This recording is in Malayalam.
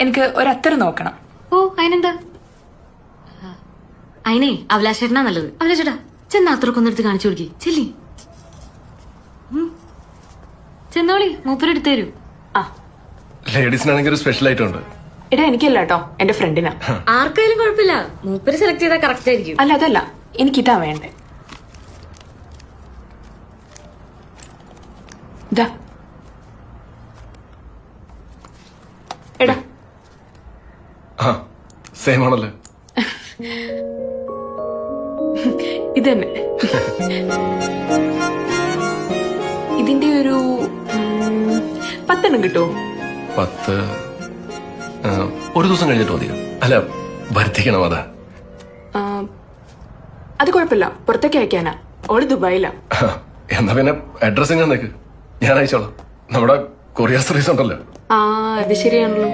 എനിക്ക് ഒരത്തറ് നോക്കണം. ഓ അതിനെന്താ? അതിനെ അഭിലാഷേട്ടനാ നല്ലത്. അഭിലാഷേട്ടാ ചെന്ന അത്രക്കൊന്നും എടുത്ത് കാണിച്ചു കൊടുക്കി. ചെല്ലി ചെന്നോളി, മൂപ്പരെടുത്ത് തരൂ. ആ ലേഡീസിനാണെങ്കിൽ ഒരു സ്പെഷ്യൽ ഐറ്റം ഉണ്ട്. എടാ എനിക്കല്ല കേട്ടോ, എന്റെ ഫ്രണ്ടിനാ. ആർക്കായാലും കുഴപ്പമില്ല, മൂപ്പര് സെലക്ട് ചെയ്താൽ കറക്റ്റ് ആയിരിക്കും. അല്ല അതല്ല, എനിക്കിതാ വേണ്ടേ. ഇതാ എടാ. ആ സെയിം ആണല്ലേ. ഇതന്നെ. ഇതിന്റെ ഒരു 10 കിട്ടുമോ? 10 ഒരു ദിവസം കഴിഞ്ഞിട്ട് മതിയോ? അല്ല വരുത്തിക്കണം. അതാ അത് കുഴപ്പമില്ല, പുറത്തേക്ക് അയക്കാനാ. ഓള് ദുബായിലാ. എന്നാ പിന്നെ അഡ്രസ് ഞാൻ നിൽക്ക്, ഞാൻ അയച്ചോളാം. നമ്മുടെ കൊറിയർ സർവീസ് ഉണ്ടല്ലോ. ആ അത് ശരിയാണല്ലോ.